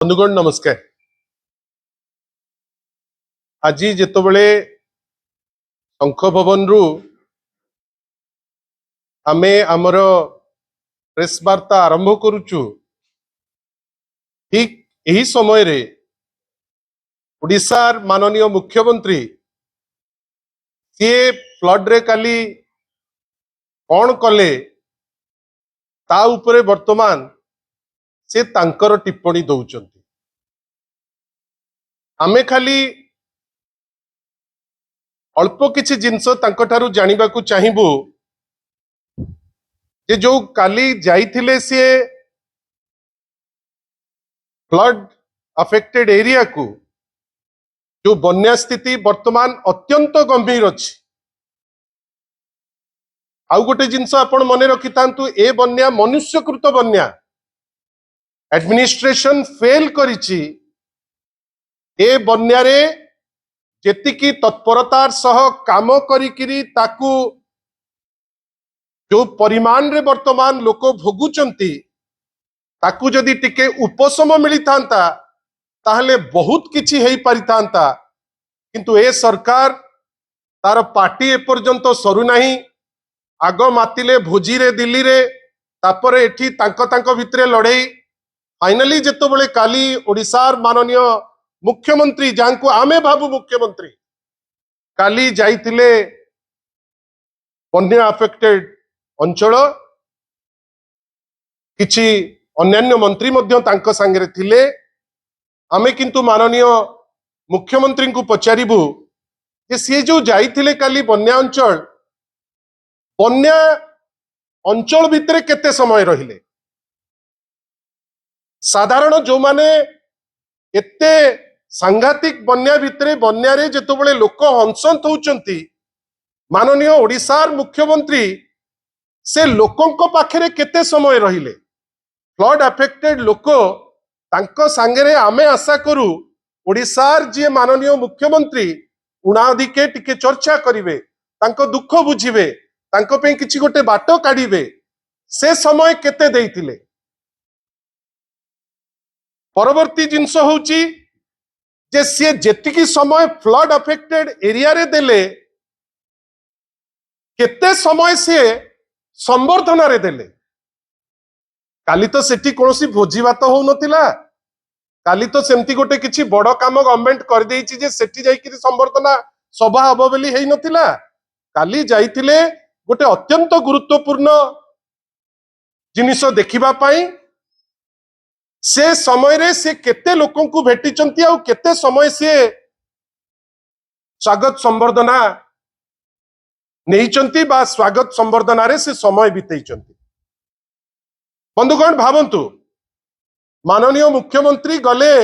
बंधुगण नमस्कार। आज जितेबले शंख भवन रु आमे आमर प्रेस वार्ता आरंभ करुचु, ठीक यही समय रे ओडिशार माननीय मुख्यमंत्री सी फ्लड रे काली कौन कले ता उपरे वर्तमान से तांकर टिप्पणी दौरान आमे खाली अल्प किछि जिनस तांकठारु जानिबाकु चाहिबु जे जो काली जाइथिले सी फ्लड अफेक्टेड एरिया को जो बन्या स्थिति वर्तमान अत्यंत गंभीर अच्छी। आउ गोटे जिनस आपण मने रखि तांतु ए बन्या मनुष्यकृत बन्या एडमिनिस्ट्रेशन फेल करिछि। ए बन्या रे जेतिकी तत्परतार सह काम करिकिरी ताकू जो परिमाण रे वर्तमान लोक भोगुचंती ताकू जदि टिके उपशम मिली थांता ताहले बहुत किछि हेई पारि थांता, किंतु ए सरकार तार पार्टी एपर्यंत सरू नाही। आग मातिले भोजी रे दिल्ली रे तापरे एठी तांको भितरे लड़ाई फाइनली जेतबेले काली ओडिशार माननीय मुख्यमंत्री जांको आमे भाबु मुख्यमंत्री काली जाइथिले बन्या अफेक्टेड अंचल, किछि अन्यान्य मंत्री मध्य तांको संगे थिले। आमे किंतु माननीय मुख्यमंत्री को पचारिबु जे सी जो जाइथिले काली बन्या अंचल भितरे केते समय रहिले। साधारण जो माने एते सांघातिक बन्या भितरे बन्या रे जेतबेले लोक हंसंत होउचंती माननीय ओडिशार मुख्यमंत्री से लोकंको पाखरे केते समय रहिले। फ्लड अफेक्टेड लोक तांको सांगरे आमे आशा करू ओडिशार जे माननीय मुख्यमंत्री उणाधिके टिके चर्चा करिवे, तांको दुख बुझिवे, तांको पे किछि गोटे बाटो काढिवे। से समय केते देइथिले। परवर्ती जिंस होउची जे से जेतिकी समय फ्लड अफेक्टेड एरिया रे देले केते समय से संवर्धन रे देले। काली तो सेठी कोनोसी भोजी बात हो नथिला, काली तो सेमती गोटे किछि बड़ काम गवर्नमेंट कर देइछि जे सेठी जाई कि संवर्धना सभा हबो बेली हेई नथिला। काली जाइथिले गोटे अत्यंत गुरुत्वपूर्ण जिनिस देखिबा पाई। से समय रे से केते लोकन को भेटिचंती आ केते समय से स्वागत संवर्धना नेइचंती बा स्वागत संवर्धना रे से समय बितेइचंती। बंधुगण भावंतु माननीय मुख्यमंत्री गले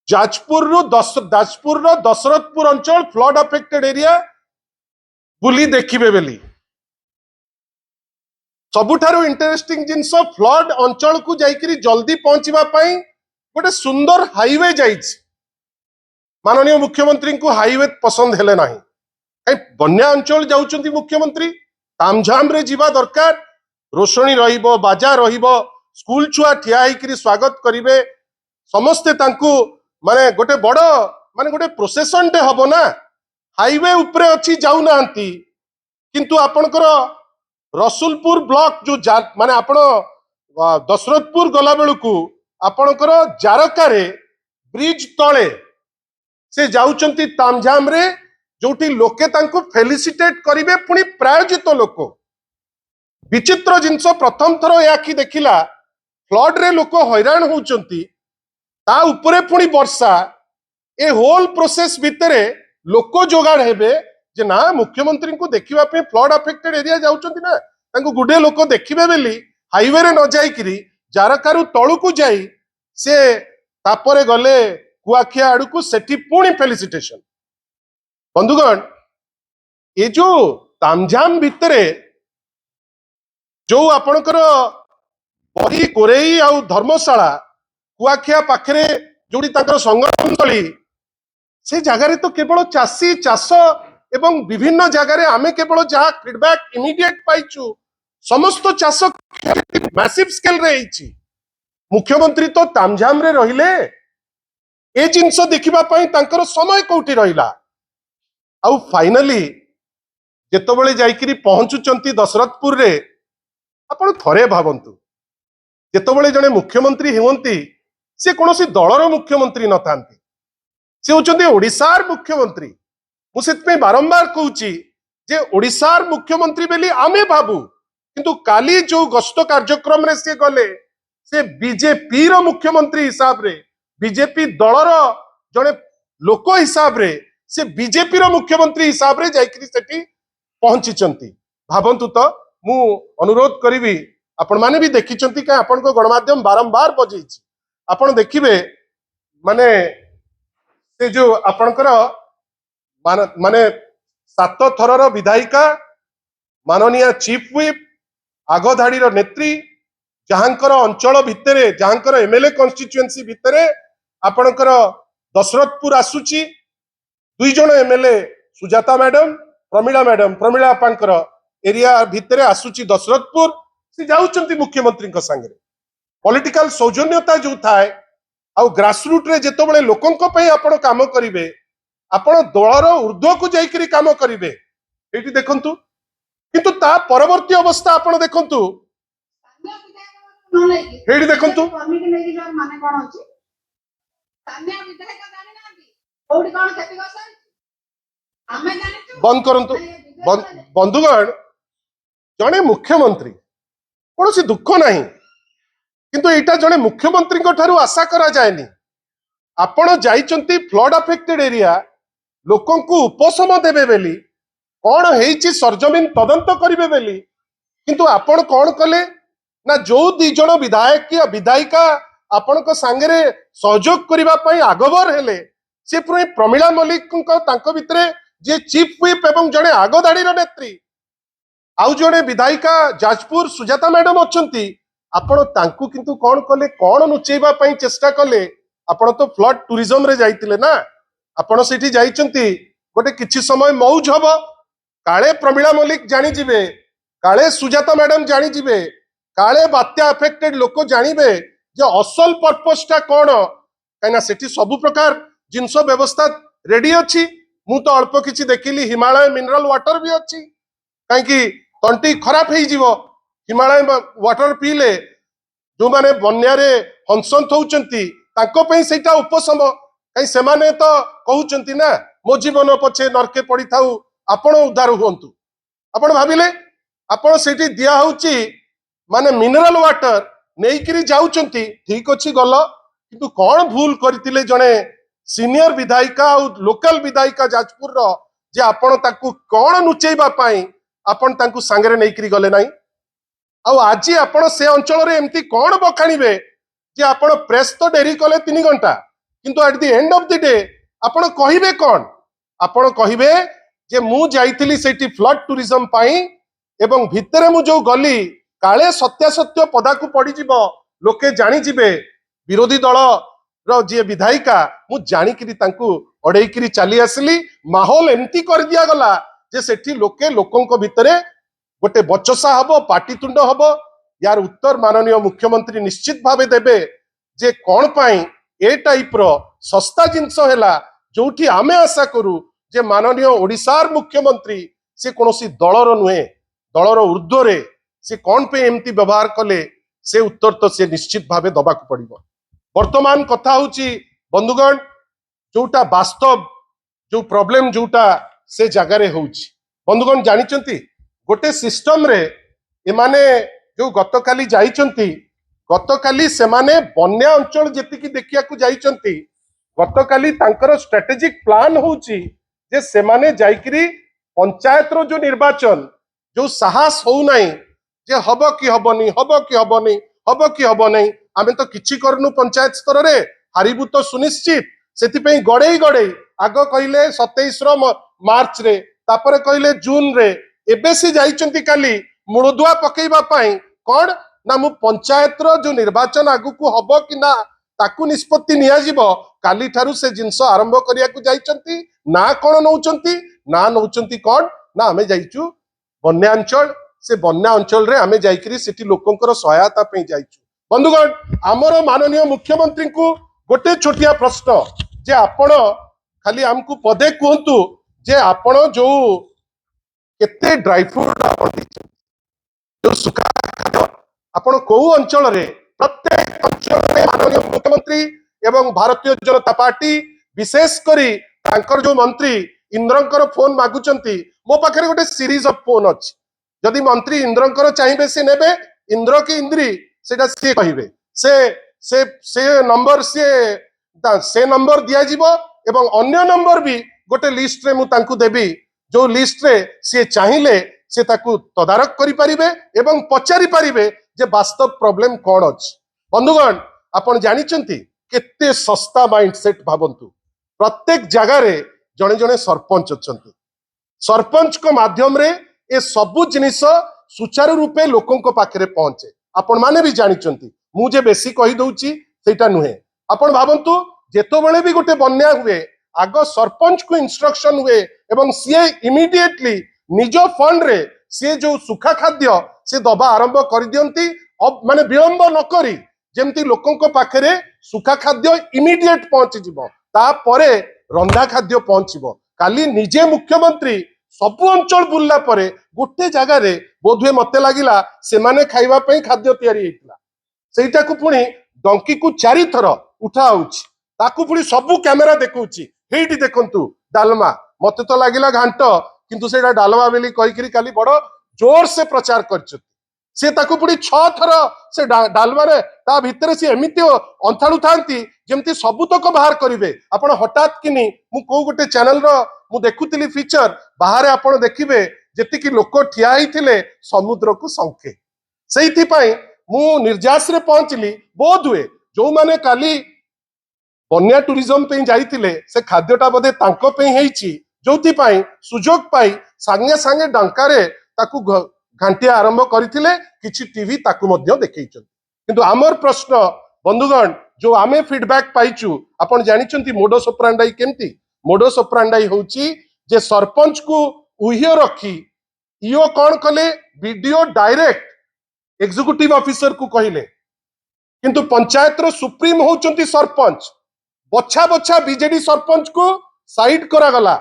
जाजपुर रो दशरथपुर अंचल फ्लड अफेक्टेड एरिया बुली देखिबे बेली। सबुठारु इंटरेस्टिंग जिनस फ्लड अंचल को जाइकरी जल्दी पहुंचीबा पाई गोटे सुंदर हाईवे जाइछि। माननीय मुख्यमंत्री को हाईवे पसंद हेले नाही। बन्या अंचल जाउचंती मुख्यमंत्री तामझाम रे जीवा दरकार। रोशनी रहिबो, बाजा रहिबो, स्कूल छुआ ठिया होइकरी स्वागत करिवे समस्ते तांकू माने गोटे बड़ माने गोटे प्रोसेसन टे हबो ना। हाईवे उपरे अछि जाउ नांती, किंतु आपनकर रसुलपुर ब्लॉक जो माने आपण दशरथपुर गला बेलू आपणकर जारकारे ब्रिज तले से जाउचंती तामझाम रे जोटी लोके तांको फेलिसिटेट करिवे। पुणी प्रायोजित लोक विचित्र जिनस प्रथम थर याखी देखिला फ्लड रे लोक हैरान होउचंती ता उपरे पुणी वर्षा ए होल प्रोसेस भितरे लोक जोगाड़ हेबे जे ना मुख्यमंत्री को देखिबा पे फ्लड अफेक्टेड एरिया जाउचंती ना तांको गुडे लोक देखिबे बेली हाईवे रे न जाइकरी जारकारु तळु को जाई से तापरे गले कुआखिया आडू को सेठी पुणी फेलिसिटेशन। बंधुगण ए जो तामझाम भितरे जो आपणकर बही कोरेई आउ धर्मशाला कुआखिया पाखरे जोड़ी ताकर संगठन स्थली से जगह रे तो केवल चासी चाष एवं विभिन्न जगह रे आमे केवल जहा फीडबैक इमीडिएट पाइछु समस्त चाष मैसिव स्केल रे हिची। मुख्यमंत्री तो तामझाम रे रहिले ए जिनस देखिबा पई तांकर समय कोठी रहिला आउ फाइनली जेतबेले जाइकरी पहुंचुचंती दशरथपुर रे आपण थरे भावंतु जेतबेले जने मुख्यमंत्री हुवंती से कोनोसी दलर मुख्यमंत्री न थांती से होचंती ओडिसार मुख्यमंत्री मु सेतपे बारंबार कहूची जे ओडिसार मुख्यमंत्री बेली आमे भाबू किंतु काली जो गस्त कार्यक्रम रे से गले से बीजेपी रो मुख्यमंत्री हिसाब रे बीजेपी दलर जने लोक हिसाब रे से बीजेपी रो मुख्यमंत्री हिसाब रे जाइकरी सेठी पहुंचीचंती भाबंतु तो मु अनुरोध करिवि आपण माने भी देखिचंती का आपण को गणमाध्यम बारंबार बजेइछि आपण देखिबे माने से जो आपणकर माने 7 थरर विधायिका माननीय चीफ व्हिप आगधाड़ी नेत्री जहांकर अंचल भितरे जहांकर एमएलए कॉन्स्टिट्यूएंसी भितरे आपणकर दशरथपुर आसुची 2 जण एमएलए सुजाता मैडम प्रमिला अपांकर एरिया भितरे आसुची दशरथपुर से जाउचंती मुख्यमंत्री का संगे पॉलिटिकल सौजन्यता जो थाए आउ ग्रासरूट रे जेतबेले लोकंक पई आपण काम करिवे आपण दलर ऊर्ध्व को जाइकरी काम करिवे एठी देखंतु किंतु ता परवर्ती अवस्था आपण देखंतु एठी देखंतु माने कोन अछि स्थानीय विधायक जानि नांती कोडी कोन खेती करछ आमे जानि बंद करंतु बंधुगण जने मुख्यमंत्री कोनोसी दुख नाही किंतु एटा जने मुख्यमंत्री को ठारू आशा करा जायनी आपण जाइचंती फ्लड अफेक्टेड एरिया लोकन को उपशम देबे बेली कोन हेइची सरजमीन तदंत करिवे बेली किंतु आपण कोन कले ना जो 2 जण विधायक या विधायिका आपण को सांगरे सहयोग करिवा पई आगबर हेले से पुरे प्रमिला मलिक को तांको भितरे जे चीफ व्हिप एवं जने आगदाड़ी नेत्री आउ जने विधायिका जाजपुर सुजाता मैडम अछंती आपण तांकु किंतु कोन कले कोन नुचेबा पई चेष्टा कले आपण तो फ्लड टूरिज्म रे जाइतिले ना आपण सेठी जाइचंती गोटे किछि समय मौज हबो काळे प्रमिला मलिक जानि जिवे काळे सुजाता मैडम जानि जिवे काळे बात्या अफेक्टेड लोक जानिबे जे असल पर्पस टा कोन काइना सेठी सब प्रकार जिंस व्यवस्था रेडी अछि मु तो अल्प किछि देखिली हिमालय मिनरल वाटर भी अछि काई कि तंटी खराब हे जीवो हिमालय वाटर पीले जो माने बन्या रे हंसंत होउचंती तांको पई सेटा उपशम कई सेमाने तो कहउचंती ना मो जीवन पछे नरके पड़ी थाउ आपण उद्धार हुंतु आपण भाबिले आपण सेठी दिया होउची माने मिनरल वाटर नेइकरी जाउचंती ठीक अछि गल किंतु कोन भूल करतिले जने सीनियर विधायिका और लोकल विधायिका जाजपुर रो जे आपण ताकू कोन नुचेबा पई आपण तांकू सांगरे नेइकरी गले नाही आउ आज आपण से अंचल रे एमती कोन बखाणीबे जे आपण प्रेस तो डेरी कले 3 घंटा किंतु at the end of the day आपण कहिबे कोन आपण कहिबे जे मु जाइतिली सेठी फ्लड टूरिज्म पाई एवं भितरे मु जो गली काले सत्यासत्य पदा को पड़ी जीवो लोके जानि जिबे विरोधी दल रो जे विधायिका मु जानि किरी तांकू अडई किरी चली आसली माहौल एमती कर दिया गला जे सेठी लोके लोकंक भितरे गोटे बचसा हबो पाटीतुंड हबो यार उत्तर माननीय मुख्यमंत्री निश्चित भावे देबे जे कोन पाई ए टाइप रो सस्ता जिंस हैला जोठी आमे आशा करू जे माननीय ओडिसार मुख्यमंत्री से कोनोसी दलर नुहे दलर ऊर्ध्व रे से कोन पे एमती व्यवहार कले से उत्तर तो से निश्चित भावे दबा को पड़िबो वर्तमान कथा होची बंधुगण जोटा वास्तव जो प्रॉब्लम जोटा से जगह रे होची बंधुगण जानिचंती गोटे सिस्टम रे एमाने जो गतकाली जाइचंती गतकाली सेमाने बन्या अंचल जेतिकी देखिया को जाइचंती गतकाली तांकर स्ट्रेटेजिक प्लान होची जे सेमाने जाइकरी पंचायत रो जो निर्वाचन जो साहस हो नाही जे हबो कि हबनी हबो कि हबनी हबो कि हबनी आमे तो किछि करनु पंचायत स्तर रे हारिबु तो सुनिश्चित सेति पई गड़े आगो कहिले 27 रो मार्च रे तापरे कहिले जून रे एबे से जाइचंती काली मुळदुआ पकेइबा पई कोन ना मु पंचायत रो जो निर्वाचन आगु को हबो कि ना ताकू निष्पत्ति निया जिवो काली ठारू से जिंस आरंभ करिया को जाइचंती ना कोन नउचंती ना नउचंती कोन ना आमे जाइचु बन्या अंचल से बन्या अंचल रे आमे जाइकरी सेठी लोकंकर सहायता पे जाइचु बंधुगण आमर माननीय मुख्यमंत्री को गोटे छोटिया प्रश्न जे आपण खाली आमको पदे कहतु जे आपण जो केते ड्राई फ्रूट जो सुखा खाद्य आपण को अंचल रे प्रत्येक अंचल में माननीय मुख्यमंत्री एवं भारतीय जनता पार्टी विशेष करी तांकर जो मंत्री इंद्रंकर फोन मागुचंती मो पाखरे गोटे सीरीज ऑफ फोन अछि जदि मंत्री इंद्रंकर चाहिए से नेबे इंद्र की इंद्री सेटा से कहिबे से नंबर से नंबर दिया जिवो एवं अन्य नंबर भी गोटे लिस्ट रे मु तांकु देबी जो लिस्ट रे से चाहिए से ताकु तदारक करि परिबे एवं पचारि परिबे जे वास्तव प्रॉब्लम कोन अछि बंधुगण आपण जानिचंती केते सस्ता माइंडसेट भाबंतु प्रत्येक जगह रे जणे जणे सरपंच अछंती सरपंच को माध्यम रे ए सबु जिनिस सुचारू रूपे लोकों को पाखरे पहुंचे आपण माने भी जानिचंती मु जे बेसी कहि दउची सेटा नुहे आपण भाबंतु जेतो बेले भी गोटे बन्या हुए आगो सरपंच को इंस्ट्रक्शन हुए एवं सीए इमीडिएटली निज फंड रे से जो सुखा खाद्य से दबा आरंभ कर दियंती अब माने विलंब न करी जेमती लोकों को पाखरे सुखा खाद्य इमीडिएट पहुंची जिवो ता परे रंधा खाद्य पहुंचीबो काली निजे मुख्यमंत्री सबु अंचल बुलला परे गोटे जगह रे बोधुए मते लागिला से माने खाइबा पई खाद्य तयारी हेतिला सेटा को पुणी डंकी को 4 थर उठा होउची ताकू पुणी सबु कैमेरा देखौची हेइटी देखंतु डालमा मते तो लागिला घांट किंतु सेटा डालमा बेली कहि करी काली बड़ जोर से प्रचार करछ से ताकू पुणी 6 थर से डालमा रे ता भितर से एमिति अंथाळु थांती जेमती सबुतक बाहर करिवे आपण हठात किनी मु को गोटे चैनल रो मु देखुतिली फीचर बाहर आपण देखिबे जेति कि लोक ठिया हिथिले समुद्र को संखे सेइथि पई मु निर्जास रे पहुंचली बोध हुए जो माने काली बन्या टूरिज्म पे जाइथिले से खाद्यटा बोधे तांको पे हेइची जोथि पई सुजोग पाई सांगे सांगे डंकारे ताकू घंटिया आरंभ करथिले किछि टीवी ताकू मध्य देखैछन किंतु आमर प्रश्न बंधुगण जो आमे फीडबैक पाइचु आपण जानिचंती मोडस ऑपरेंडाई केमती मोडस ऑपरेंडाई होउची जे सरपंच को उहियो रखी इयो कोन कले वीडियो डायरेक्ट एग्जीक्यूटिव ऑफिसर को कहिले किंतु पंचायत रो सुप्रीम होउचंती सरपंच बछा बछा बीजेडी सरपंच को साइड करा गला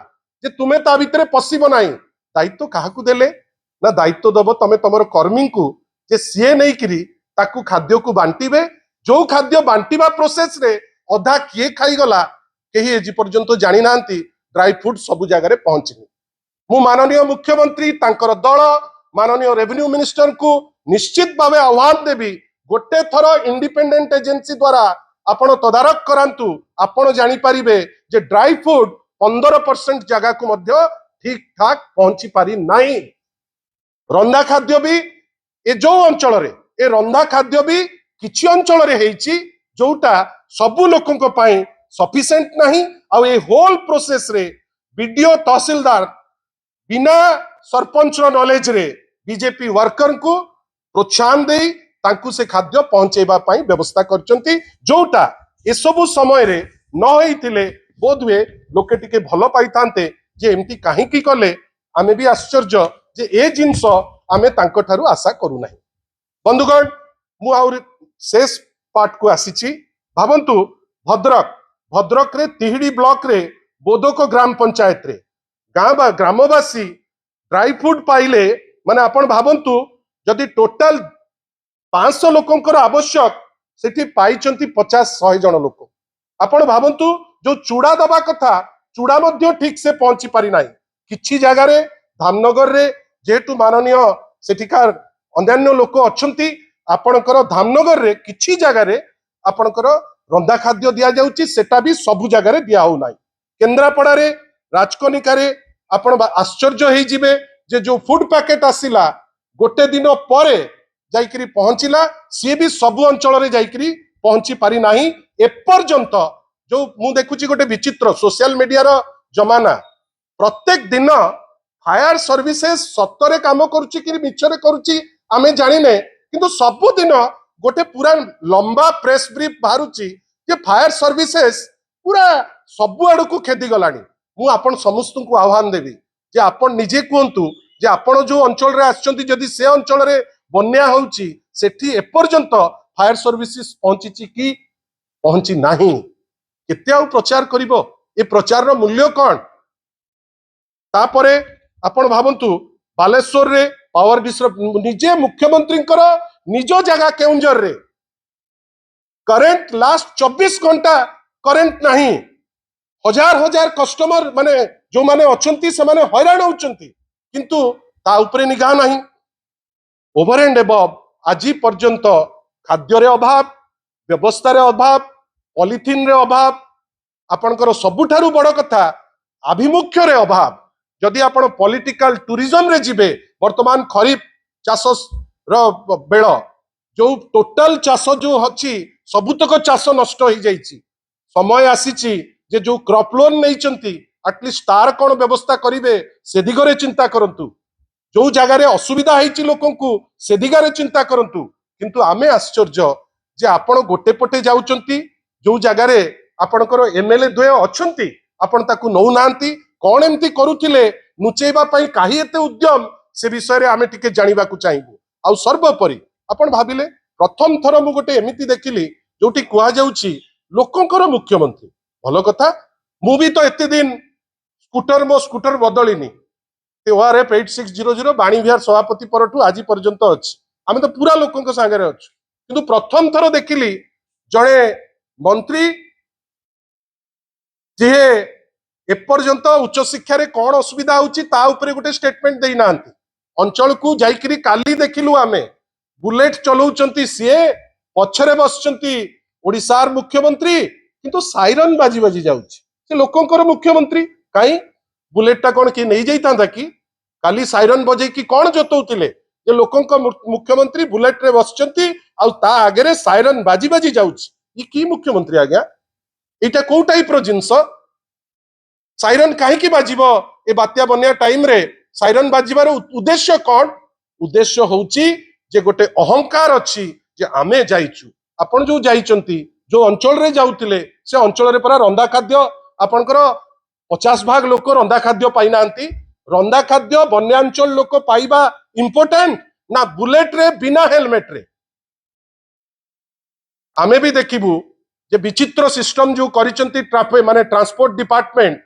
जे तुमे ता भितरे पसिबो नाही दायित्व काहा को देले ना दायित्व दबो तमे तमर कर्मी को जे सीए नै करी ताकू खाद्य को बांटीबे जो खाद्य बांटीबा प्रोसेस रे अधा किए खाई गला केही एजी पर्यंत जानि नांती ड्राई फ्रूट सब जगह रे पहुंचनी मु माननीय मुख्यमंत्री तांकर दल माननीय रेवेन्यू मिनिस्टर को निश्चित भावे आह्वान देबी गोटे थर इंडिपेंडेंट एजेंसी द्वारा आपण तदारक करांतु आपण जानि परिबे जे ड्राई फ्रूट 15% जगह को मध्य ठीक ठाक पहुंची पारी नाही रंधा खाद्य भी ए जो अंचल रे ए रंधा खाद्य भी किछि अंचल रे हेइची जोटा सबु लोकन को पाई सफिशिएंट नहीं आ ए होल प्रोसेस रे वीडियो तहसीलदार बिना सरपंच नॉलेज रे बीजेपी वर्कर को प्रोत्साहन देई तांकु से खाद्य पहुंचेबा पाई व्यवस्था करचंती जोटा ए सबु समय रे न होइतिले बोधवे लोके टिके भलो पाइतांते जे एमती काहे की कले आमे भी आश्चर्य जे ए जिंस आमे तांको थारु आशा करू नाही बंधुगण मु आउर शेष पार्ट को आसीची भाबंतु भद्रक रे तिहिडी ब्लॉक रे बोदोक ग्राम पंचायत रे ग्रामवासी ड्राई फ्रूट पाइले माने आपण भाबंतु जदि टोटल 500 लोकंकर आवश्यक सेठी पाइचंती 50-100 जन लोक आपण भाबंतु जो चूड़ा दबा कथा चूड़ा मध्य ठीक से पहुंची पारि नाही किछि जगह रे धामनगर रे जेतु माननीय सेठिकार अन्यान्य लोक अछंती आपणकर धामनगर रे किछि जगह रे आपणकर रंधा खाद्य दिया जाउची सेटा भी सबु जगह रे दिया हो नाही केंद्रापड़ा रे राजकनिका रे आपण आश्चर्य हेइ जिवे जे जो फूड पैकेट आसिला गोटे दिन परे जाइकरी पहुंचिला सी भी सबु अंचल रे जाइकरी पहुंची पारि नाही एपर्यंत जो मु देखुची गोटे विचित्र सोशल मीडिया रो जमाना प्रत्येक दिन फायर सर्विसेज सत्तरे काम करुची कि मिछरे करुची आमे जानिने किंतु सबु दिन गोटे पूरा लंबा प्रेस ब्रीफ बाहरुची जे फायर सर्विसेज पूरा सबु आड़ को खेदी गलानी मु आपण समस्त को आह्वान देवी जे आपण निजे कहतु जे आपण जो अंचल रे आछंती जदि से अंचल रे बन्या होउची सेठी एपर्यंत फायर सर्विसेस पहुंची कि पहुंची नाही केते आउ प्रचार करिवो ए प्रचार रो मूल्य कौन तापरे आपण भाबंतु बालेश्वर रे पावर डिस्ट्रप निजे मुख्यमंत्री निज जगह केउंझर रे करेंट लास्ट 24 घंटा करेंट नहीं हजार हजार कस्टमर माने जो माने अछंती से माने हैरान होचंती किंतु ता उपरे निगाह नहीं ओवर एंड एबव आज पर्यंत खाद्य रे अभाव व्यवस्था रे अभाव पॉलिथिन रे अभाव आपनकर सबुठारु बड़ कथा आभिमुख्य रे अभाव जदि आपण पॉलिटिकल टूरिज्म रे जिबे वर्तमान खरीफ चाष रो बेळ जो टोटल चाष जो अछि सबुतक चाष नष्ट हो जाइछि समय आसीछि जे जो क्रॉप लोन नहीं एटलिस्ट तार कौन व्यवस्था करिवे से दिगरे चिंता करंतु जो जगार असुविधा होती लोक से दिगारे चिंता करंतु किंतु आमे आश्चर्य जे आपण गोटे पटे जाउचंती जो जगार आपणकर एमएलए द्वय अछंती आपण ताकू नौ नांती कौन एमती करुथिले नुचेबा पई काहे एते उद्यम से विषय रे आमे टिके जानिबा को चाहिबू आ सर्वोपरि आपण भाबिले प्रथम थर मु गोटे एमिति देखिली जोटी कुआ जाउची लोकंकर मुख्यमंत्री भलो कथा मु भी तो एते दिन मो स्कूटर बदलिनी ओआरएफ 8600 बाणी विहार सभापति परठू आज पर्यंत अछि आमे तो पूरा लोकंक संगे रे अछि किंतु प्रथम थर देखिली जणे मंत्री जे एपर्यंत उच्च शिक्षा रे कौन असुविधा होची ता उपरे गोटे स्टेटमेंट देई नांती अंचल को जाइकरी काली देखिलु आमे बुलेट चलाउचंती सीए पछरे बसचंती ओडिसार मुख्यमंत्री किंतु साइरन बाजी बाजी जाउची से लोकंकर मुख्यमंत्री काई बुलेटटा कौन कि नहीं जाइता कि काली साइरन बजे कि कौन जोतौतिले जे लोकंक मुख्यमंत्री बुलेट रे बसचंती आ ता आगे रे साइरन बाजी बाजी जाउची ई की मुख्यमंत्री आज्ञा एटा को टाइप रो जिंस साइरन काहे कि बाजिबो ए बात्या बन्या टाइम रे साइरन बाजिबार उद्देश्य कौन उद्देश्य होउची जे गोटे अहंकार अछि जे आमे जाइचु आपण जो जाइचंती जो अंचल रे जाउतिले से अंचल रे परा रंदा खाद्य आपणकर 50% लोक रंदा खाद्य पाई नांती रंदा खाद्य बन्यांचल लोक पाइबा इंपोर्टेंट ना बुलेट रे बिना हेलमेट रे आमे भी देखिबू जे विचित्र सिस्टम जो करिसंती ट्राफिक माने ट्रांसपोर्ट डिपार्टमेंट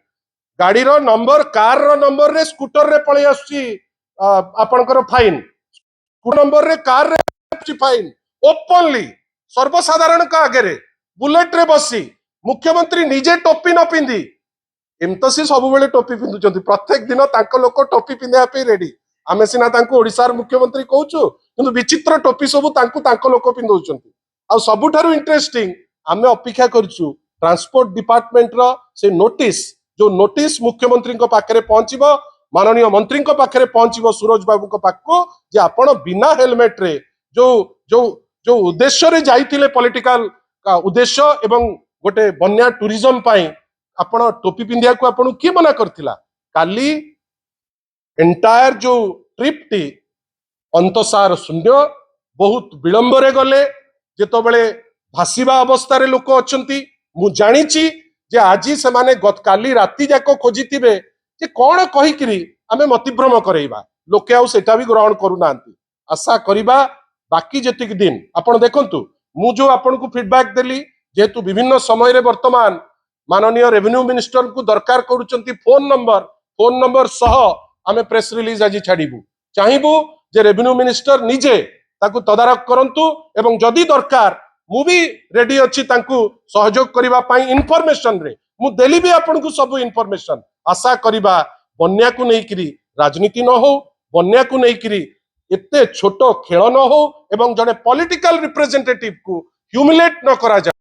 गाड़ी रो नंबर कार रो नंबर रे स्कूटर रे पळे आछि आपणकर फाइन स्कूटर नंबर रे कार रे फाइन ओपनली सर्वसाधारण का आगे रे बुलेट रे बसी मुख्यमंत्री निजे टोपी न पिंदी एमतो सी सब बेले टोपी पिंदुचंती प्रत्येक दिन तांको लोक टोपी पिंदिया पे रेडी आमे सिना तांको ओडिसार मुख्यमंत्री कहूछु किंतु विचित्र टोपी सब तांको लोक पिंदुचंती आ सबुठारु इंटरेस्टिंग आमे अपेक्षा करछु ट्रांसपोर्ट डिपार्टमेंट रो से नोटिस जो नोटिस मुख्यमंत्री को पाखरे पहुंचीबो माननीय मंत्री को पाखरे पहुंचीबो सूरज बाबू को पाखको जे आपण बिना हेलमेट रे जो जो जो उद्देश्य रे जाइतिले पॉलिटिकल का उद्देश्य एवं गोटे बन्या टूरिज्म पाई आपण टोपी पिंदिया को आपण की मना करथिला काली एंटायर जो ट्रिप टी अंतसार शून्य बहुत विलंब रे गले जेतो बेले भासीबा अवस्था रे लोक अछंती मु जानिची जे आजी से माने काली राती जाको खोजितिबे जे कोन कहि करी आमे मतिभ्रम करैबा लोके आउ सेटा भी ग्रहण करू नांती आशा करिबा बाकी जेतिक दिन आपण देखंतु मु जो आपण को फीडबैक देली जेतु विभिन्न समय रे वर्तमान माननीय रेवेन्यू मिनिस्टर को दरकार करूचंती फोन नंबर सह आमे प्रेस रिलीज आज छाड़ीबू चाहिबू जे रेवेन्यू मिनिस्टर निजे ताकू तदारक करंतु एवं जदि दरकार मु भी रेडी अछि तांकू सहयोग करिबा पई इन्फॉर्मेशन रे मु देली भी आपण को सब इन्फॉर्मेशन आशा करिबा बन्या को नै करी राजनीति न हो बन्या को नै करी एते छोटो खेल न हो एवं जने पॉलिटिकल रिप्रेजेंटेटिव को ह्यूमिलेट न करा जाए।